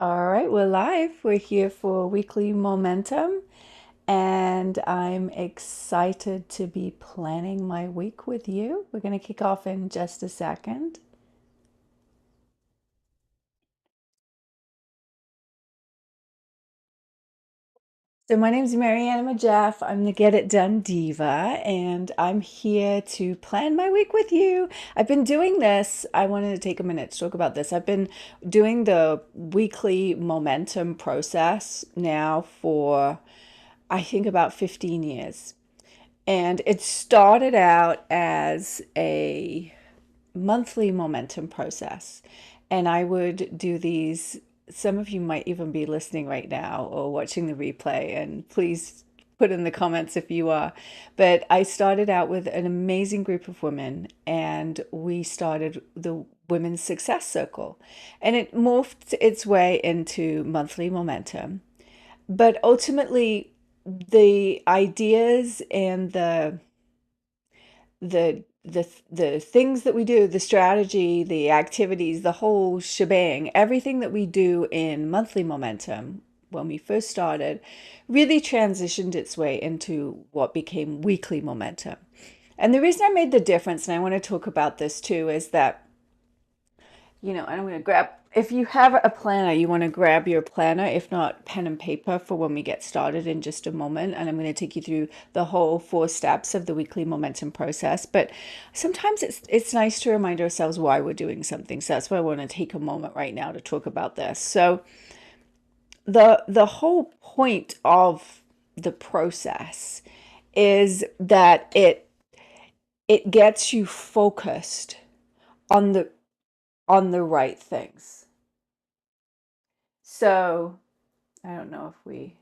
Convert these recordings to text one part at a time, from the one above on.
All right, we're live. We're here for weekly momentum, and I'm excited to be planning my week with you. We're going to kick off in just a second. So, my name's Marianne Jeff. I'm the Get It Done Diva, and I'm here to plan my week with you. I've been doing this. I wanted to take a minute to talk about this. I've been doing the weekly momentum process now for, I think, about 15 years. And it started out as a monthly momentum process. And I would do these. Some of you might even be listening right now or watching the replay, and please put in the comments if you are. But I started out with an amazing group of women, and we started the Women's Success Circle. And it morphed its way into monthly momentum. But ultimately, the ideas and the things that we do, the strategy, the activities, the whole shebang, everything that we do in monthly momentum when we first started really transitioned its way into what became weekly momentum. And the reason I made the difference, and I want to talk about this too, is that and I'm going to grab, if you have a planner, you want to grab your planner, if not pen and paper for when we get started in just a moment. And I'm going to take you through the whole 4 steps of the weekly momentum process. But sometimes it's nice to remind ourselves why we're doing something. So that's why I want to take a moment right now to talk about this. So the whole point of the process is that it gets you focused on the right things. So I don't know if we,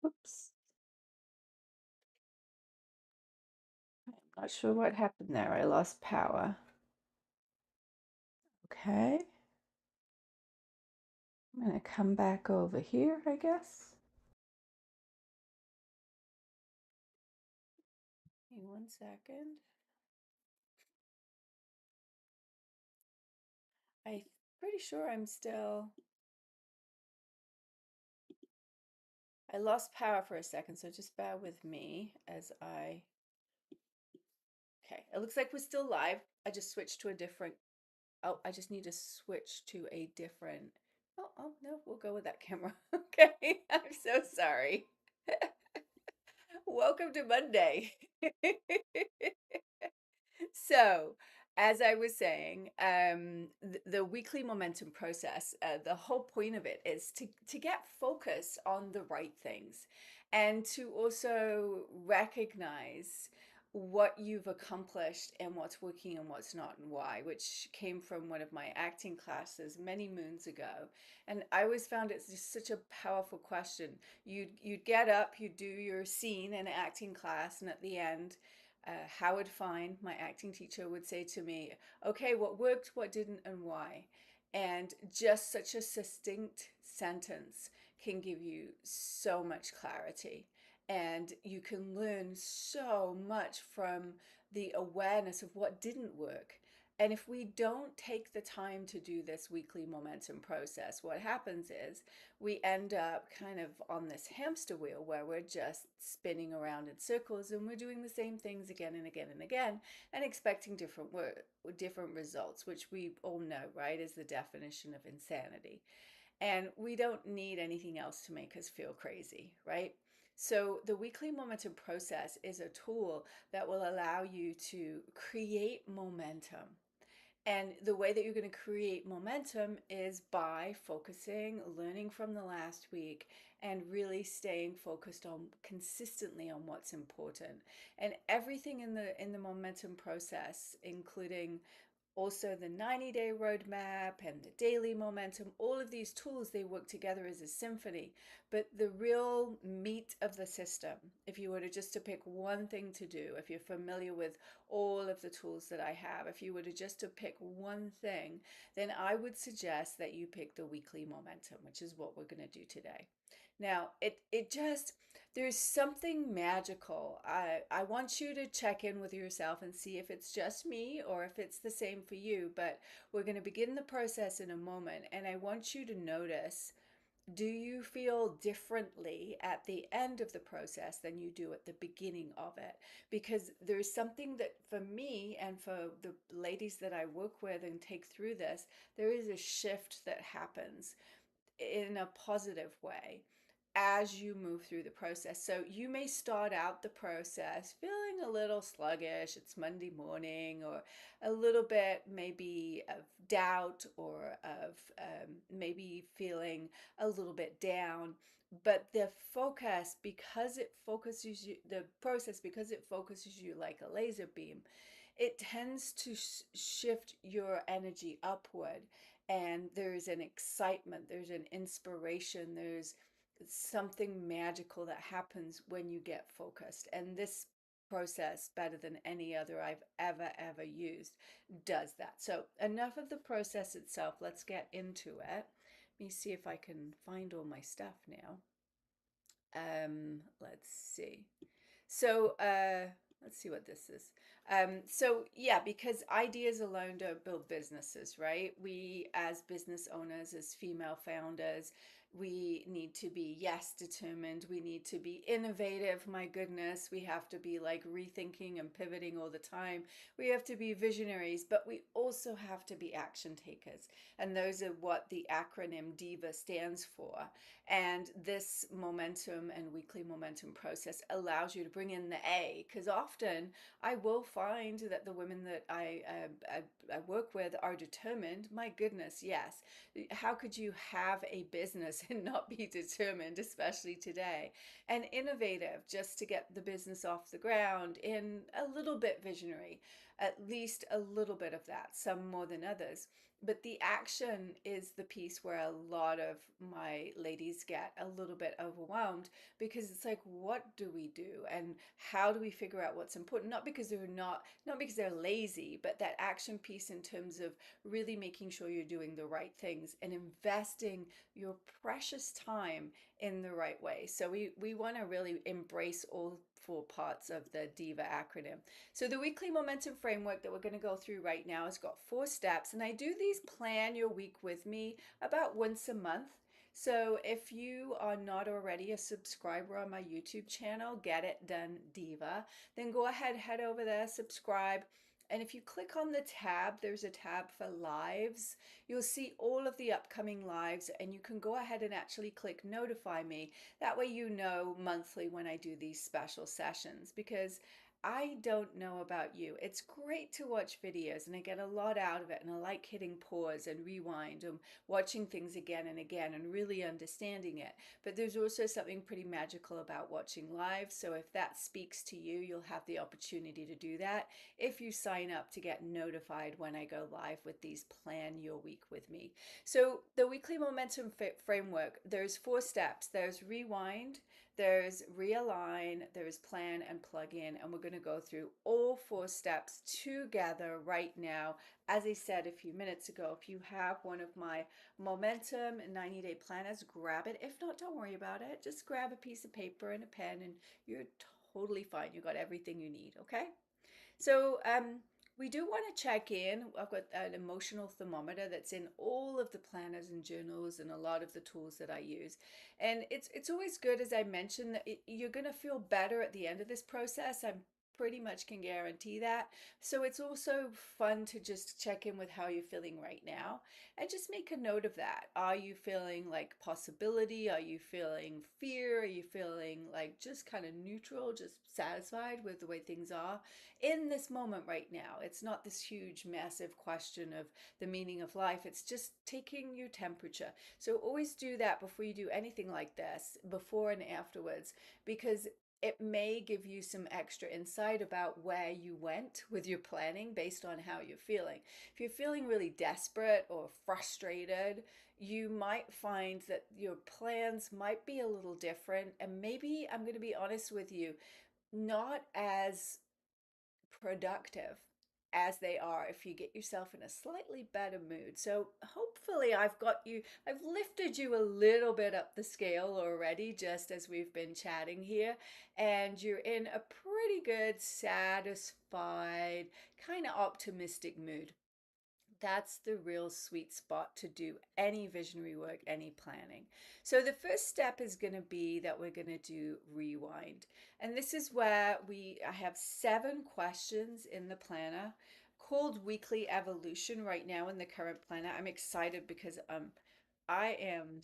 oops, I'm not sure what happened there. I lost power. Okay, I'm gonna come back over here, I guess. Give me 1 second. I'm pretty sure I lost power for a second, so just bear with me as okay, it looks like we're still live. I just switched to a different, oh, I just need to switch to a different, oh, no, we'll go with that camera. Okay, I'm so sorry. Welcome to Monday. So, as I was saying, the weekly momentum process, the whole point of it is to get focus on the right things and to also recognize what you've accomplished and what's working and what's not and why, which came from one of my acting classes many moons ago. And I always found it's just such a powerful question. You'd get up, you'd do your scene in acting class, and at the end, Howard Fine, my acting teacher, would say to me, okay, what worked, what didn't, and why? And just such a succinct sentence can give you so much clarity. And you can learn so much from the awareness of what didn't work. And if we don't take the time to do this weekly momentum process, what happens is we end up kind of on this hamster wheel where we're just spinning around in circles and we're doing the same things again and again and again and expecting different results, which we all know, right, is the definition of insanity. And we don't need anything else to make us feel crazy, right? So, the weekly momentum process is a tool that will allow you to create momentum. And the way that you're going to create momentum is by focusing, learning from the last week, and really staying focused on consistently on what's important. And everything in the momentum process, including also the 90-day roadmap and the daily momentum, all of these tools, they work together as a symphony. But the real meat of the system, if you were to just to pick one thing to do, if you're familiar with all of the tools that I have, if you were to just to pick one thing, then I would suggest that you pick the weekly momentum, which is what we're going to do today. Now, it just there's something magical. I want you to check in with yourself and see if it's just me or if it's the same for you, but we're going to begin the process in a moment, and I want you to notice, do you feel differently at the end of the process than you do at the beginning of it? Because there's something that for me and for the ladies that I work with and take through this, there is a shift that happens in a positive way as you move through the process. So you may start out the process feeling a little sluggish. It's Monday morning, or a little bit maybe of doubt, or of maybe feeling a little bit down. But the focus, because it focuses you, the process, because it focuses you like a laser beam, it tends to shift your energy upward. And there's an excitement, there's an inspiration, there's something magical that happens when you get focused. And this process, better than any other I've ever used, does that. So, enough of the process itself. Let's get into it. Let me see if I can find all my stuff now. Let's see. So, let's see what this is. So yeah, because ideas alone don't build businesses, right? We, as business owners, as female founders, we need to be, yes, determined. We need to be innovative. My goodness, we have to be like rethinking and pivoting all the time. We have to be visionaries, but we also have to be action takers. And those are what the acronym DIVA stands for. And this momentum and weekly momentum process allows you to bring in the A, because often I will find that the women that I work with are determined. My goodness, yes. How could you have a business and not be determined, especially today? And innovative, just to get the business off the ground, in a little bit visionary, at least a little bit of that, some more than others. But the action is the piece where a lot of my ladies get a little bit overwhelmed, because it's like, what do we do? And how do we figure out what's important? Not because they're lazy, but that action piece in terms of really making sure you're doing the right things and investing your precious time in the right way. So we want to really embrace all four parts of the DIVA acronym. So the weekly momentum framework that we're going to go through right now has got 4 steps, and I do these plan your week with me about once a month. So if you are not already a subscriber on my YouTube channel, Get It Done Diva, then go ahead, head over there, subscribe. And if you click on the tab, there's a tab for lives. You'll see all of the upcoming lives, and you can go ahead and actually click notify me. That way you know monthly when I do these special sessions, because I don't know about you. It's great to watch videos, and I get a lot out of it, and I like hitting pause and rewind and watching things again and again and really understanding it. But there's also something pretty magical about watching live. So if that speaks to you, you'll have the opportunity to do that if you sign up to get notified when I go live with these Plan Your Week with me. So the weekly momentum framework, there's 4 steps. There's rewind, there's realign, there's plan, and plug in. And we're going to go through all 4 steps together right now. As I said a few minutes ago, if you have one of my momentum 90-day planners, grab it. If not, don't worry about it. Just grab a piece of paper and a pen, and you're totally fine. You got everything you need, okay? So we do want to check in. I've got an emotional thermometer that's in all of the planners and journals and a lot of the tools that I use. And it's always good, as I mentioned, that you're going to feel better at the end of this process. I'm pretty much can guarantee that. So it's also fun to just check in with how you're feeling right now and just make a note of that. Are you feeling like possibility? Are you feeling fear? Are you feeling like just kind of neutral, just satisfied with the way things are in this moment right now? It's not this huge, massive question of the meaning of life. It's just taking your temperature. So always do that before you do anything like this, before and afterwards, because it may give you some extra insight about where you went with your planning based on how you're feeling. If you're feeling really desperate or frustrated, you might find that your plans might be a little different. And maybe, I'm going to be honest with you, not as productive as they are if you get yourself in a slightly better mood. So hopefully I've lifted you a little bit up the scale already, just as we've been chatting here, and you're in a pretty good, satisfied, kind of optimistic mood. That's the real sweet spot to do any visionary work, any planning. So the first step is going to be that we're going to do rewind. And this is where I have 7 questions in the planner called weekly evolution right now in the current planner. I'm excited because I am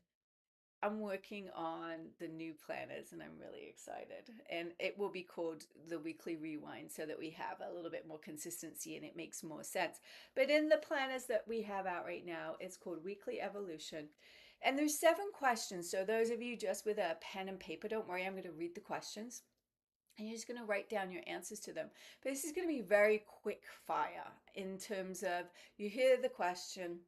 I'm working on the new planners and I'm really excited. And it will be called the weekly rewind so that we have a little bit more consistency and it makes more sense. But in the planners that we have out right now, it's called weekly evolution. And there's 7 questions. So those of you just with a pen and paper, don't worry, I'm going to read the questions and you're just going to write down your answers to them. But this is going to be very quick fire in terms of you hear the question,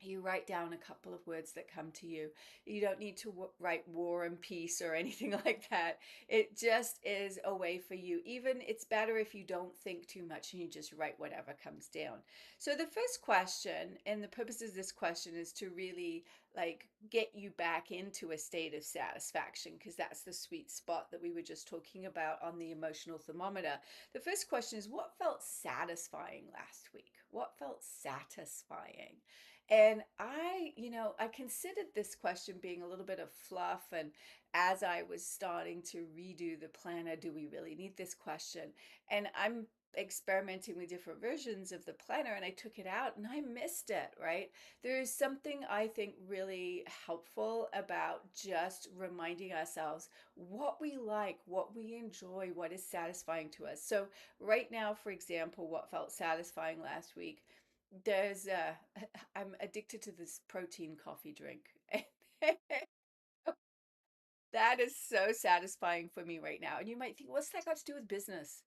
you write down a couple of words that come to you. You don't need to write war and peace or anything like that. It just is a way for you. Even it's better if you don't think too much and you just write whatever comes down. So the first question, and the purpose of this question is to really like get you back into a state of satisfaction because that's the sweet spot that we were just talking about on the emotional thermometer. The first question is what felt satisfying last week? What felt satisfying? And I considered this question being a little bit of fluff. And as I was starting to redo the planner, do we really need this question? And I'm experimenting with different versions of the planner and I took it out and I missed it, right? There is something I think really helpful about just reminding ourselves what we like, what we enjoy, what is satisfying to us. So, right now, for example, what felt satisfying last week there's I'm addicted to this protein coffee drink. That is so satisfying for me right now. And you might think, what's that got to do with business?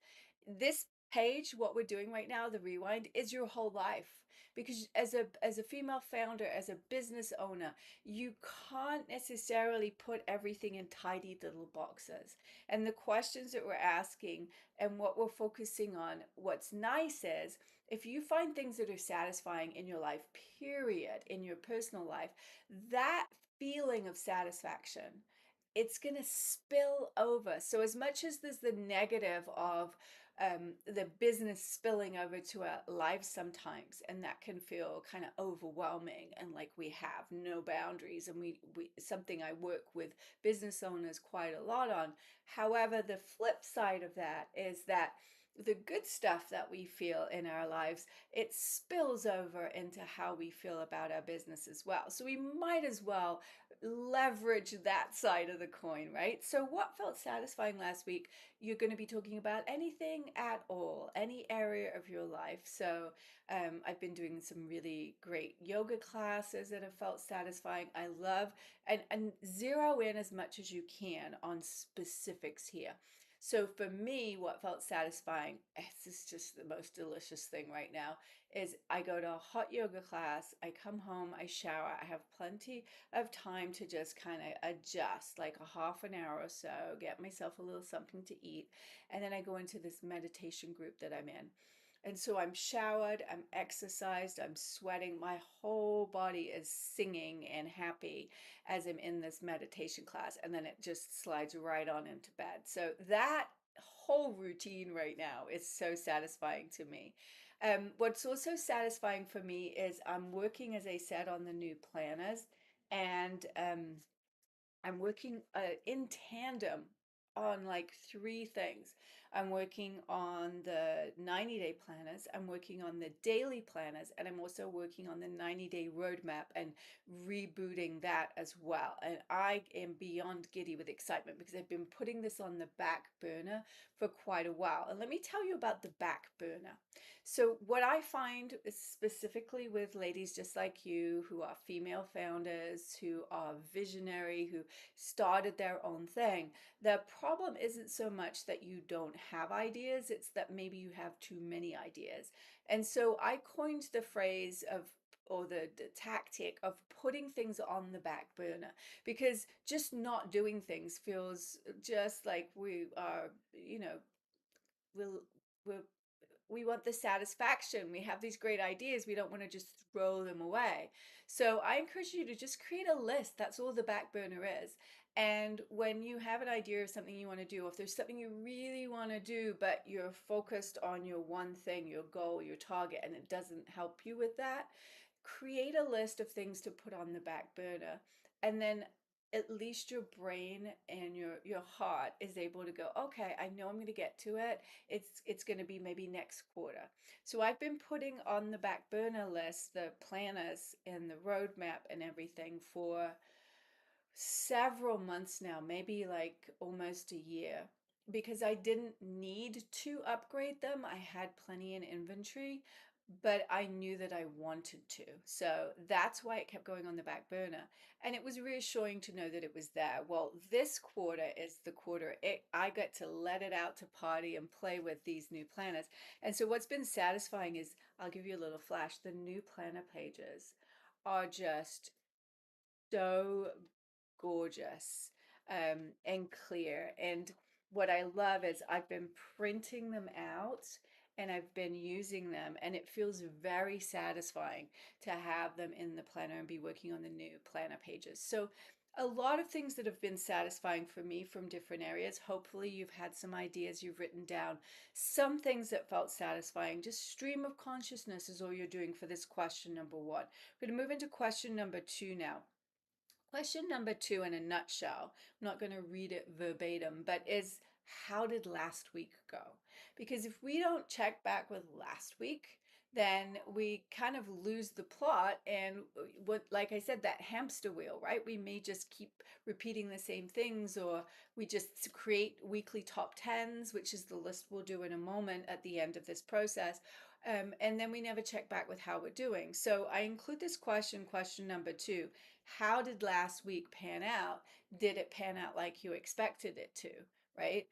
This page, what we're doing right now, the rewind, is your whole life. Because as a female founder, as a business owner, you can't necessarily put everything in tidy little boxes. And the questions that we're asking and what we're focusing on, what's nice is if you find things that are satisfying in your life, period, in your personal life, that feeling of satisfaction it's going to spill over. So, as much as there's the negative of the business spilling over to our lives sometimes, and that can feel kind of overwhelming and like we have no boundaries, and we something I work with business owners quite a lot on. However, the flip side of that is that the good stuff that we feel in our lives it spills over into how we feel about our business as well, so we might as well leverage that side of the coin, right? So, what felt satisfying last week? You're going to be talking about anything at all, any area of your life. So, I've been doing some really great yoga classes that have felt satisfying. I love and zero in as much as you can on specifics here. So for me, what felt satisfying, this is just the most delicious thing right now, is I go to a hot yoga class, I come home, I shower, I have plenty of time to just kind of adjust, like a half an hour or so, get myself a little something to eat, and then I go into this meditation group that I'm in. And so I'm showered, I'm exercised, I'm sweating, my whole body is singing and happy as I'm in this meditation class. And then it just slides right on into bed. So that whole routine right now is so satisfying to me. What's also satisfying for me is I'm working, as I said, on the new planners, and I'm working in tandem on like 3 things. I'm working on the 90-day planners, I'm working on the daily planners, and I'm also working on the 90-day roadmap and rebooting that as well. And I am beyond giddy with excitement because I've been putting this on the back burner for quite a while. And let me tell you about the back burner. So, what I find is specifically with ladies just like you who are female founders, who are visionary, who started their own thing. The problem isn't so much that you don't have ideas, it's that maybe you have too many ideas. And so I coined the phrase of or the tactic of putting things on the back burner because just not doing things feels just like we are, we're we want the satisfaction. We have these great ideas. We don't want to just throw them away. So I encourage you to just create a list. That's all the back burner is. And when you have an idea of something you want to do, or if there's something you really want to do, but you're focused on your one thing, your goal, your target, and it doesn't help you with that, create a list of things to put on the back burner. And then at least your brain and your heart is able to go, okay, I know I'm going to get to it. It's going to be maybe next quarter. So I've been putting on the back burner list the planners and the roadmap and everything for several months now, maybe like almost a year, because I didn't need to upgrade them. I had plenty in inventory, but I knew that I wanted to. So that's why it kept going on the back burner. And it was reassuring to know that it was there. Well, this quarter is the quarter I got to let it out to party and play with these new planners. And so what's been satisfying is, I'll give you a little flash, the new planner pages are just so gorgeous and clear. And what I love is I've been printing them out and I've been using them, and it feels very satisfying to have them in the planner and be working on the new planner pages. So a lot of things that have been satisfying for me from different areas. Hopefully you've had some ideas you've written down, some things that felt satisfying. Just stream of consciousness is all you're doing for this question number one. We're going to move into question number two now. Question number two, in a nutshell, I'm not going to read it verbatim, but is, how did last week go? Because if we don't check back with last week, then we kind of lose the plot. And what, like I said, that hamster wheel, right? We may just keep repeating the same things, or we just create weekly top tens, which is the list we'll do in a moment at the end of this process. And then we never check back with how we're doing. So I include this question, question number two. How did last week pan out? Did it pan out like you expected it to? Right?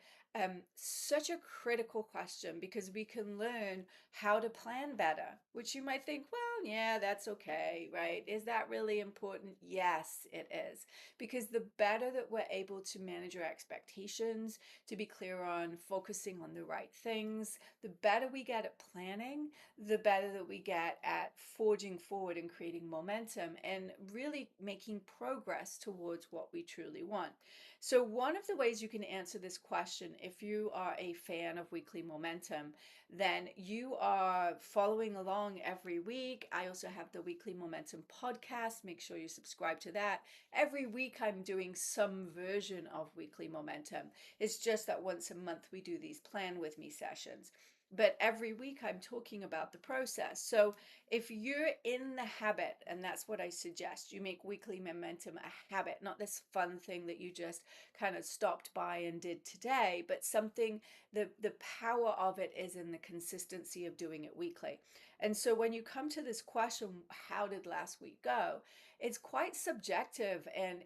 Such a critical question, because we can learn how to plan better, which you might think, well, yeah, that's okay, right? Is that really important? Yes, it is. Because the better that we're able to manage our expectations, to be clear on focusing on the right things, the better we get at planning, the better that we get at forging forward and creating momentum and really making progress towards what we truly want. So, one of the ways you can answer this question, if you are a fan of weekly momentum, then you are following along every week. I also have the Weekly Momentum podcast. Make sure you subscribe to that. Every week, I'm doing some version of Weekly Momentum. It's just that once a month, we do these Plan With Me sessions. But every week I'm talking about the process. So if you're in the habit, and that's what I suggest, you make weekly momentum a habit, not this fun thing that you just kind of stopped by and did today, but something, the power of it is in the consistency of doing it weekly. And so when you come to this question, how did last week go? It's quite subjective, and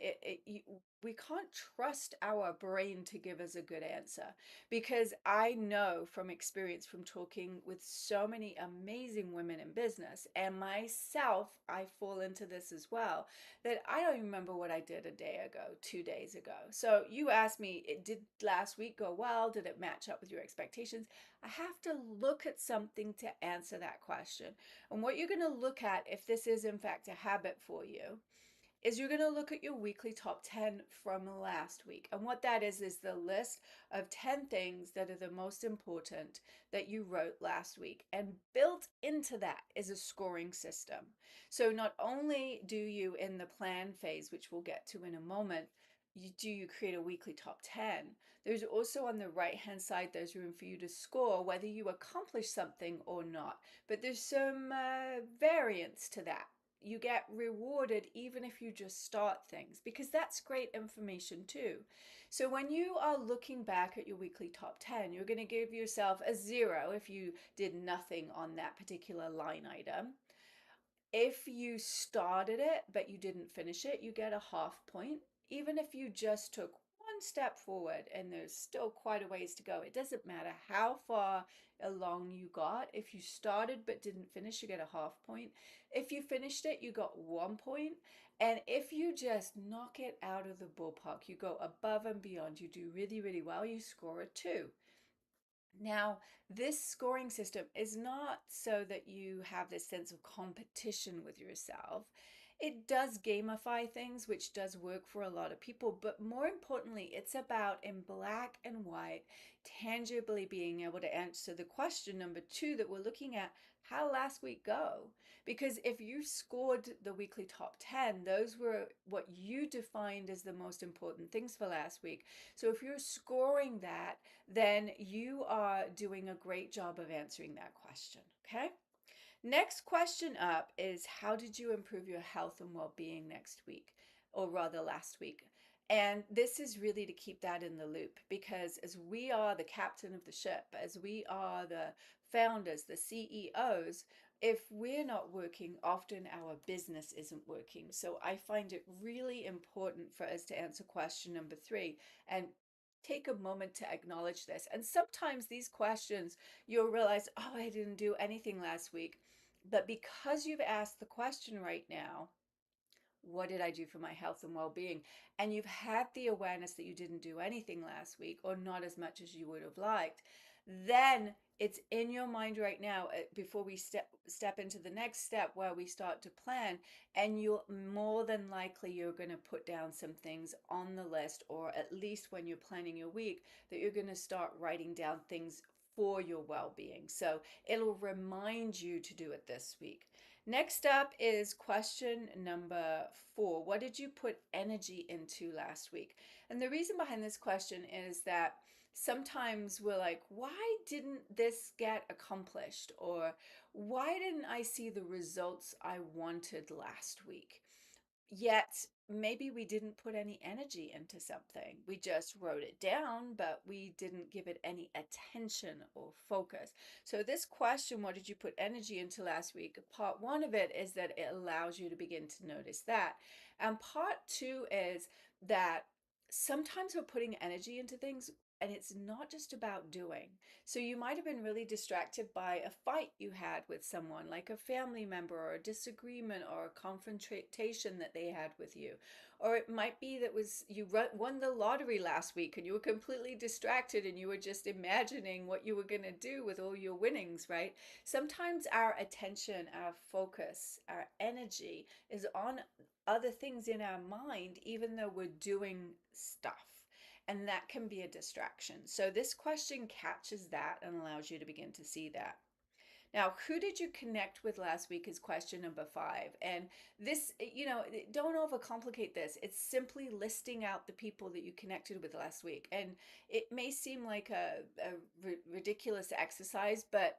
we can't trust our brain to give us a good answer, because I know from experience, from talking with so many amazing women in business, and myself, I fall into this as well, that I don't even remember what I did a day ago, 2 days ago. So you asked me, did last week go well? Did it match up with your expectations? I have to look at something to answer that question. And what you're going to look at, if this is in fact a habit for you, is you're going to look at your weekly top 10 from last week. And what that is the list of 10 things that are the most important that you wrote last week. And built into that is a scoring system. So not only do you, in the plan phase, which we'll get to in a moment, you create a weekly top 10, there's also on the right hand side, there's room for you to score whether you accomplish something or not. But there's some variance to that. You get rewarded even if you just start things, because that's great information too. So when you are looking back at your weekly top 10, you're going to give yourself a 0 if you did nothing on that particular line item. If you started it but you didn't finish it, you get a half point. Even if you just took one step forward, and there's still quite a ways to go, it doesn't matter how far along you got. If you started but didn't finish, you get a half point. If you finished it, you got 1 point. And if you just knock it out of the ballpark, you go above and beyond, you do really, really well, you score a 2. Now, this scoring system is not so that you have this sense of competition with yourself. It does gamify things, which does work for a lot of people, but more importantly, it's about in black and white, tangibly being able to answer the question number two that we're looking at: how last week go? Because if you scored the weekly top 10, those were what you defined as the most important things for last week. So if you're scoring that, then you are doing a great job of answering that question. Okay. Next question up is: how did you improve your health and well being next week, or rather last week? And this is really to keep that in the loop, because as we are the captain of the ship, as we are the founders, the CEOs, if we're not working, often our business isn't working. So I find it really important for us to answer question number three and take a moment to acknowledge this. And sometimes these questions, you'll realize, oh, I didn't do anything last week. But because you've asked the question right now, what did I do for my health and well being? And you've had the awareness that you didn't do anything last week, or not as much as you would have liked, then it's in your mind right now, before we step into the next step where we start to plan. And you'll more than likely, you're going to put down some things on the list, or at least when you're planning your week, that you're going to start writing down things for your well being. So it'll remind you to do it this week. Next up is question number four. What did you put energy into last week? And the reason behind this question is that sometimes we're like, why didn't this get accomplished? Or why didn't I see the results I wanted last week? Yet maybe we didn't put any energy into something. We just wrote it down, but we didn't give it any attention or focus. So, this question, what did you put energy into last week? Part one of it is that it allows you to begin to notice that. And part two is that sometimes we're putting energy into things and it's not just about doing. So you might have been really distracted by a fight you had with someone, like a family member, or a disagreement or a confrontation that they had with you. Or it might be that was you won the lottery last week and you were completely distracted and you were just imagining what you were going to do with all your winnings, right? Sometimes our attention, our focus, our energy is on other things in our mind, even though we're doing stuff. And that can be a distraction. So this question catches that and allows you to begin to see that. Now, who did you connect with last week is question number five. And this, don't overcomplicate this. It's simply listing out the people that you connected with last week. And it may seem like a ridiculous exercise, but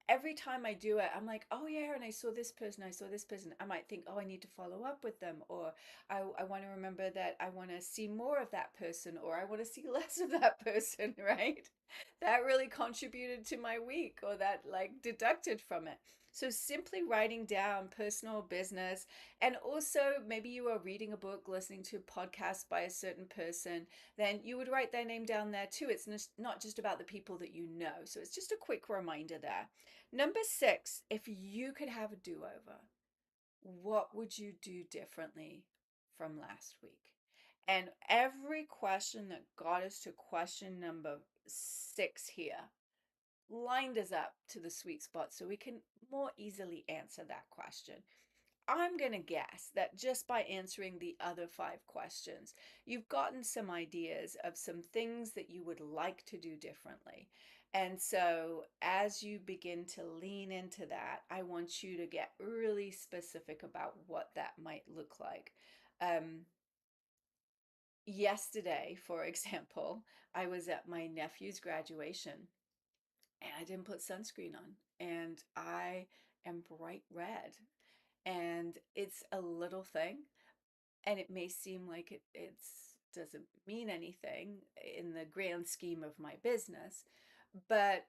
every time I do it, I'm like, oh yeah, and I saw this person, I saw this person. I might think, oh, I need to follow up with them, or I want to remember that I want to see more of that person, or I want to see less of that person, right? That really contributed to my week, or that like deducted from it. So simply writing down personal business, and also maybe you are reading a book, listening to a podcast by a certain person, then you would write their name down there too. It's not just about the people that you know. So it's just a quick reminder there. Number six, if you could have a do over, what would you do differently from last week? And every question that got us to question number six here lined us up to the sweet spot so we can more easily answer that question. I'm going to guess that just by answering the other five questions, you've gotten some ideas of some things that you would like to do differently. And so, as you begin to lean into that, I want you to get really specific about what that might look like. Um, Yesterday, for example, I was at my nephew's graduation and I didn't put sunscreen on, and I am bright red. And it's a little thing, and it may seem like it's doesn't mean anything in the grand scheme of my business, but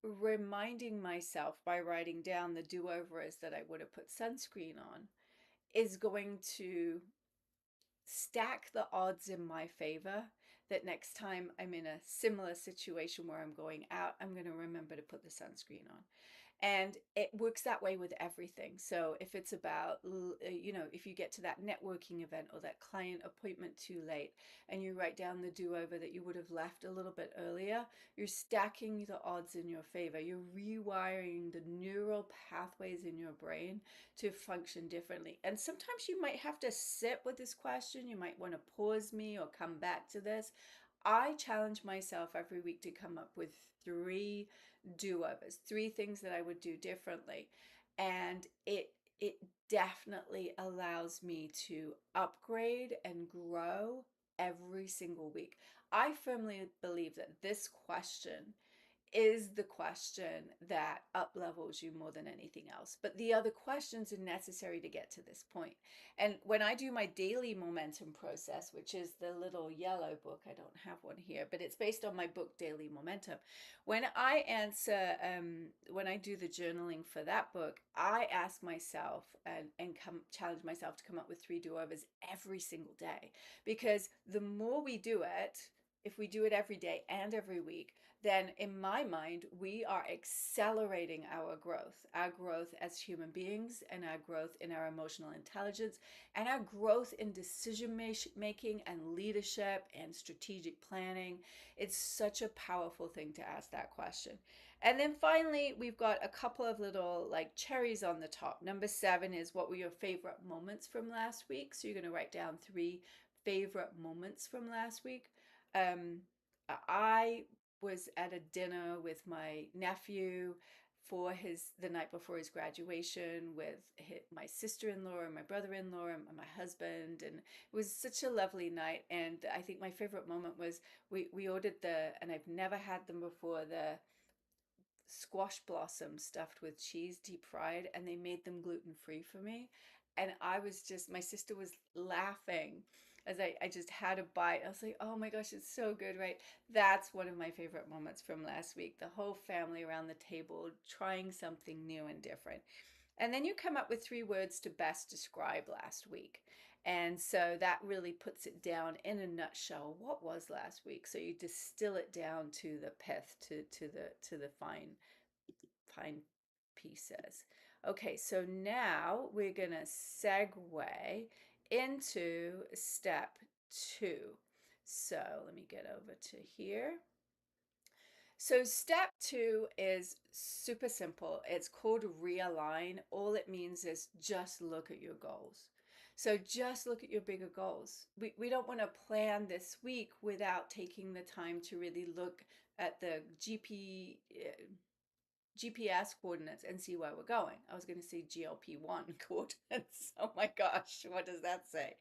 reminding myself by writing down the do-over is that I would have put sunscreen on is going to stack the odds in my favor, that next time I'm in a similar situation where I'm going out, I'm going to remember to put the sunscreen on. And it works that way with everything. So if it's about, if you get to that networking event or that client appointment too late and you write down the do-over that you would have left a little bit earlier, you're stacking the odds in your favor. You're rewiring the neural pathways in your brain to function differently. And sometimes you might have to sit with this question. You might want to pause me or come back to this. I challenge myself every week to come up with three do-overs, three things that I would do differently. And it definitely allows me to upgrade and grow every single week. I firmly believe that this question is the question that up levels you more than anything else. But the other questions are necessary to get to this point. And when I do my daily momentum process, which is the little yellow book, I don't have one here, but it's based on my book, Daily Momentum. When I do the journaling for that book, I ask myself and challenge myself to come up with three do overs every single day. Because the more we do it, if we do it every day and every week, then in my mind, we are accelerating our growth as human beings, and our growth in our emotional intelligence, and our growth in decision making and leadership and strategic planning. It's such a powerful thing to ask that question. And then finally, we've got a couple of little like cherries on the top. Number 7 is, what were your favorite moments from last week? So you're going to write down 3 favorite moments from last week. Um, I was at a dinner with my nephew for the night before his graduation with my sister-in-law and my brother-in-law and my husband, and it was such a lovely night. And I think my favorite moment was we ordered and I've never had them before, the squash blossoms stuffed with cheese, deep fried, and they made them gluten free for me. And my sister was laughing as I just had a bite. I was like, oh my gosh, it's so good, right? That's one of my favorite moments from last week. The whole family around the table trying something new and different. And then you come up with 3 words to best describe last week. And so that really puts it down in a nutshell. What was last week? So you distill it down to the pith, to the fine pieces. Okay, so now we're gonna segue into step 2. So let me get over to here. So step 2 is super simple. It's called realign. All it means is just look at your goals. So just look at your bigger goals. We don't want to plan this week without taking the time to really look at the GPS coordinates and see where we're going. I was going to say GLP-1 coordinates. Oh my gosh, what does that say?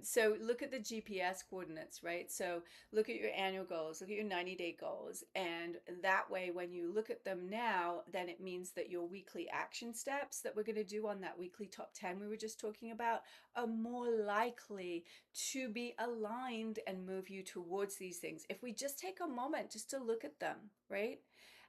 So look at the GPS coordinates, right? So look at your annual goals, look at your 90-day goals. And that way, when you look at them now, then it means that your weekly action steps that we're going to do on that weekly top 10 we were just talking about are more likely to be aligned and move you towards these things. If we just take a moment just to look at them, right?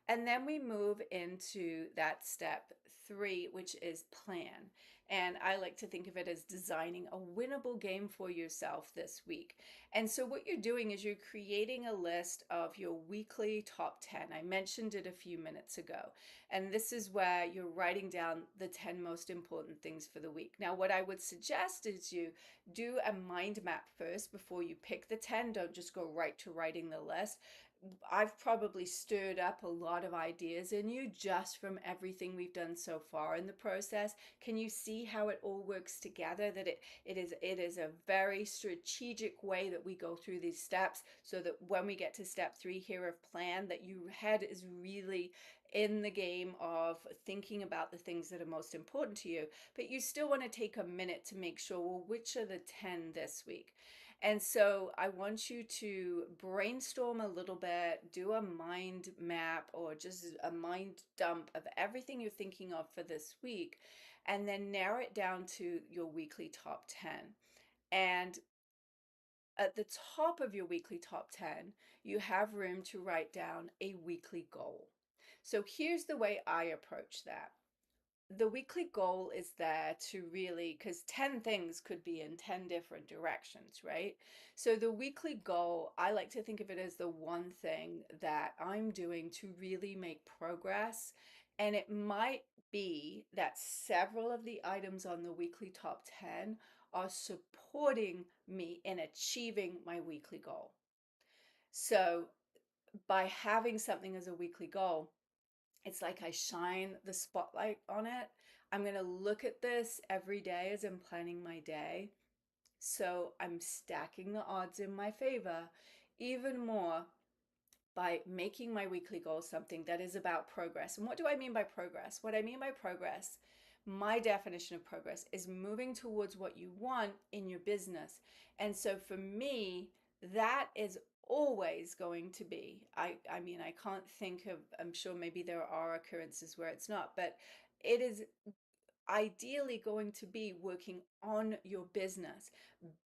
And then we move into that step 3, which is plan. And I like to think of it as designing a winnable game for yourself this week. And so what you're doing is you're creating a list of your weekly top 10. I mentioned it a few minutes ago. And this is where you're writing down the 10 most important things for the week. Now, what I would suggest is you do a mind map first before you pick the 10. Don't just go right to writing the list. I've probably stirred up a lot of ideas in you just from everything we've done so far in the process. Can you see how it all works together? That it is a very strategic way that we go through these steps, so that when we get to step 3 here of plan, that your head is really in the game of thinking about the things that are most important to you, but you still want to take a minute to make sure, well, which are the 10 this week? And so I want you to brainstorm a little bit, do a mind map or just a mind dump of everything you're thinking of for this week, and then narrow it down to your weekly top 10. And at the top of your weekly top 10, you have room to write down a weekly goal. So here's the way I approach that. The weekly goal is there to really, because 10 things could be in 10 different directions, right? So the weekly goal, I like to think of it as the one thing that I'm doing to really make progress And it might be that several of the items on the weekly top 10 are supporting me in achieving my weekly goal. So by having something as a weekly goal, it's like I shine the spotlight on it. I'm going to look at this every day as I'm planning my day. So I'm stacking the odds in my favor even more by making my weekly goal something that is about progress. And what do I mean by progress? What I mean by progress, my definition of progress is moving towards what you want in your business. And so for me, that is always going to be, I mean, I can't think of, I'm sure maybe there are occurrences where it's not, but it is ideally going to be working on your business,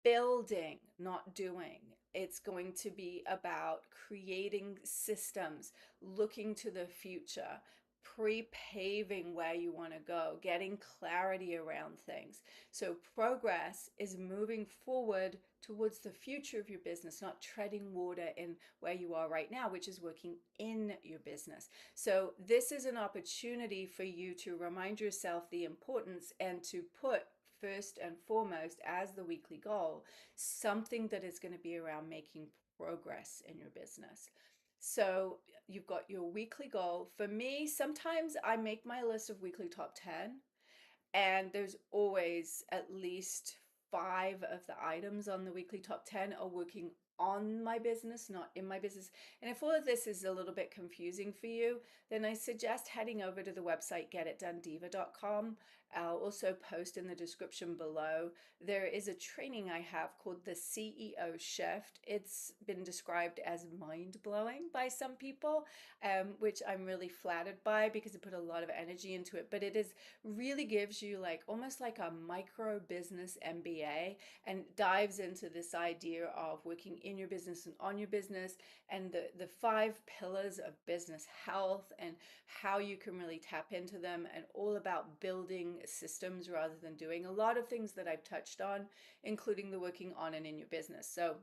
building, not doing. It's going to be about creating systems, looking to the future, pre-paving where you want to go, getting clarity around things. So progress is moving forward towards the future of your business, not treading water in where you are right now, which is working in your business. So this is an opportunity for you to remind yourself the importance and to put first and foremost as the weekly goal something that is going to be around making progress in your business. So you've got your weekly goal. For me, sometimes I make my list of weekly top 10, and there's always at least five of the items on the weekly top 10 are working on my business, not in my business. And if all of this is a little bit confusing for you, then I suggest heading over to the website getitdonediva.com. I'll also post in the description below. There is a training I have called the CEO Shift. It's been described as mind blowing by some people, which I'm really flattered by because I put a lot of energy into it. But it is really gives you like almost like a micro business MBA and dives into this idea of working in your business and on your business and the five pillars of business health and how you can really tap into them, and all about building systems rather than doing a lot of things that I've touched on, including the working on and in your business. So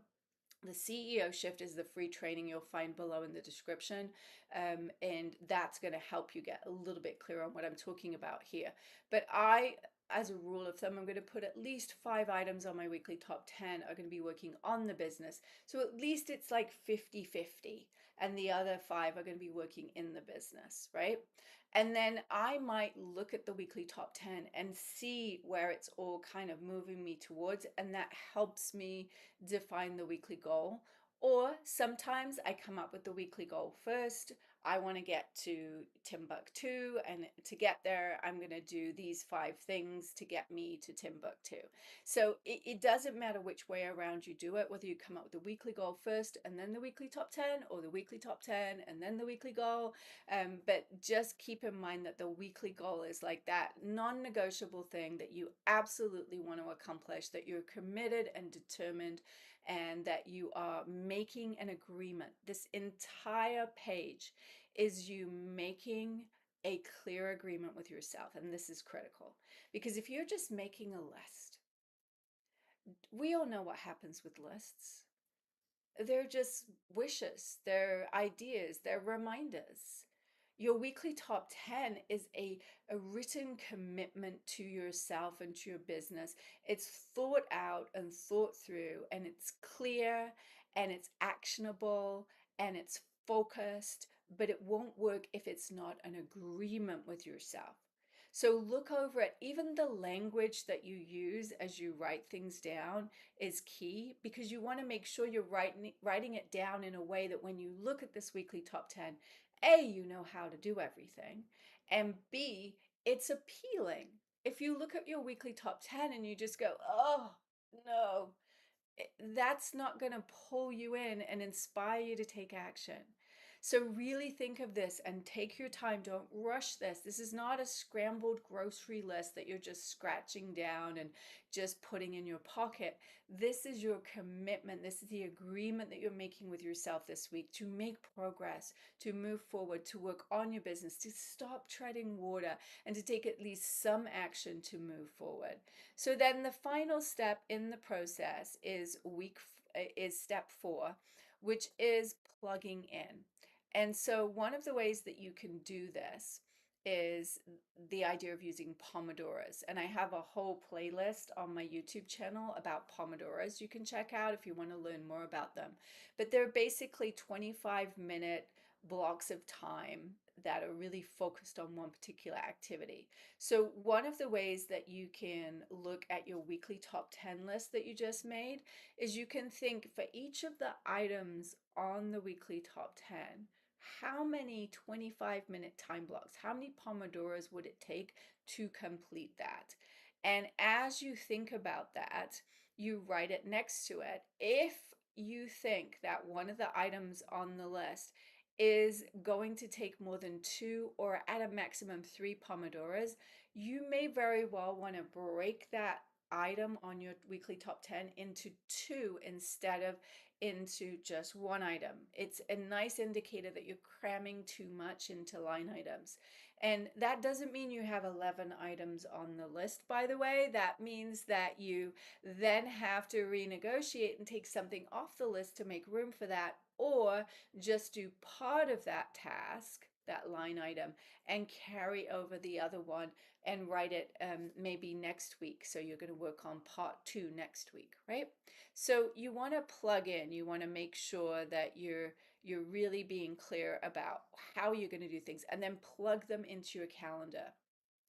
the CEO Shift is the free training you'll find below in the description. And that's going to help you get a little bit clearer on what I'm talking about here. But as a rule of thumb, I'm going to put at least five items on my weekly top 10 are going to be working on the business. So at least it's like 50-50, and the other five are going to be working in the business, right? And then I might look at the weekly top 10 and see where it's all kind of moving me towards, and that helps me define the weekly goal. Or sometimes I come up with the weekly goal first. I want to get to Timbuktu, and to get there, I'm going to do these five things to get me to Timbuktu. So it doesn't matter which way around you do it, whether you come up with the weekly goal first and then the weekly top 10, or the weekly top 10 and then the weekly goal. But just keep in mind that the weekly goal is like that non-negotiable thing that you absolutely want to accomplish, that you're committed and determined, and that you are making an agreement. This entire page is you making a clear agreement with yourself. And this is critical because if you're just making a list, we all know what happens with lists. They're just wishes, they're ideas, they're reminders. Your weekly top 10 is a written commitment to yourself and to your business. It's thought out and thought through, and it's clear and it's actionable and it's focused, but it won't work if it's not an agreement with yourself. So look over it. Even the language that you use as you write things down is key, because you want to make sure you're writing it down in a way that when you look at this weekly top 10, A, you know how to do everything, and B, it's appealing. If you look at your weekly top 10 and you just go, oh, no, that's not going to pull you in and inspire you to take action. So really think of this and take your time. Don't rush this. This is not a scrambled grocery list that you're just scratching down and just putting in your pocket. This is your commitment. This is the agreement that you're making with yourself this week to make progress, to move forward, to work on your business, to stop treading water, and to take at least some action to move forward. So then the final step in the process is step 4, which is plugging in. And so one of the ways that you can do this is the idea of using pomodoros. And I have a whole playlist on my YouTube channel about pomodoros you can check out if you want to learn more about them. But they're basically 25-minute blocks of time that are really focused on one particular activity. So, one of the ways that you can look at your weekly top 10 list that you just made is you can think for each of the items on the weekly top 10, how many 25-minute time blocks, how many Pomodoros would it take to complete that? And as you think about that, you write it next to it. If you think that one of the items on the list is going to take more than two or at a maximum three Pomodoros, you may very well want to break that item on your weekly top 10 into two instead of into just one item. It's a nice indicator that you're cramming too much into line items. And that doesn't mean you have 11 items on the list, by the way. That means that you then have to renegotiate and take something off the list to make room for that, or just do part of that task, that line item, and carry over the other one and write it maybe next week. So you're going to work on part two next week, right? So you want to plug in, you want to make sure that you're really being clear about how you're going to do things and then plug them into your calendar.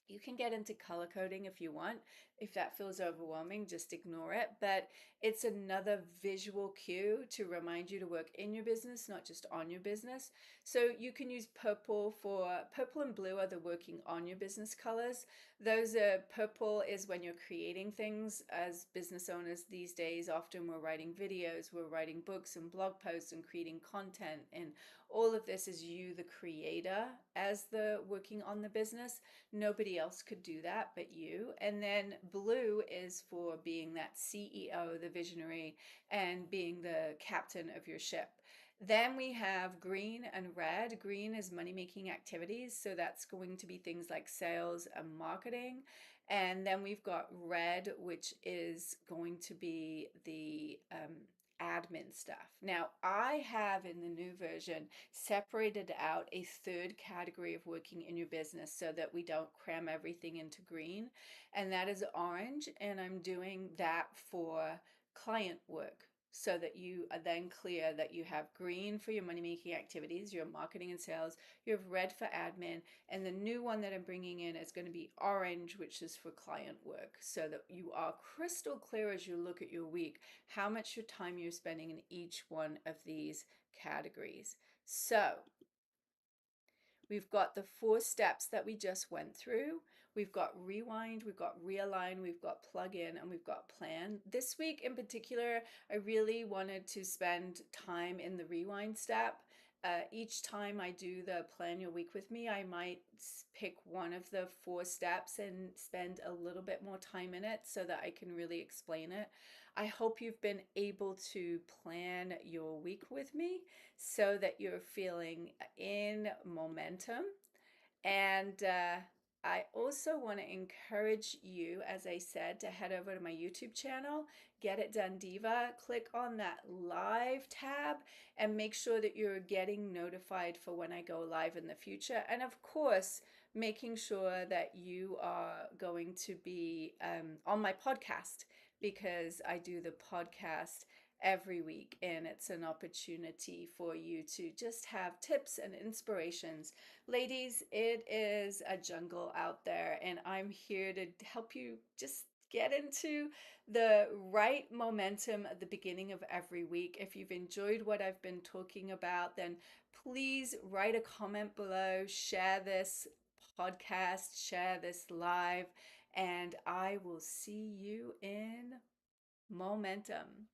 You can get into color coding if you want. If that feels overwhelming, just ignore it. But it's another visual cue to remind you to work in your business, not just on your business. So you can use purple and blue are the working on your business colors. Those are purple is when you're creating things as business owners these days. Often we're writing videos, we're writing books and blog posts and creating content. And all of this is you, the creator, as the working on the business. Nobody else could do that but you. And then blue is for being that CEO, the visionary, and being the captain of your ship. Then we have green and red. Green is money making activities. So that's going to be things like sales and marketing. And then we've got red, which is going to be the admin stuff. Now, I have in the new version separated out a third category of working in your business so that we don't cram everything into green, and that is orange. And I'm doing that for client work so that you are then clear that you have green for your money making activities, your marketing and sales, you have red for admin, and the new one that I'm bringing in is going to be orange, which is for client work, so that you are crystal clear as you look at your week how much your time you're spending in each one of these categories. So we've got the 4 steps that we just went through. We've got rewind, we've got realign, we've got plug in, and we've got plan. This week in particular, I really wanted to spend time in the rewind step. Each time I do the plan your week with me, I might pick one of the 4 steps and spend a little bit more time in it so that I can really explain it. I hope you've been able to plan your week with me so that you're feeling in momentum. And I also want to encourage you, as I said, to head over to my YouTube channel, Get It Done Diva. Click on that live tab and make sure that you're getting notified for when I go live in the future. And of course, making sure that you are going to be on my podcast because I do the podcast every week, and it's an opportunity for you to just have tips and inspirations. Ladies, it is a jungle out there, and I'm here to help you just get into the right momentum at the beginning of every week. If you've enjoyed what I've been talking about, then please write a comment below, share this podcast, share this live, and I will see you in momentum.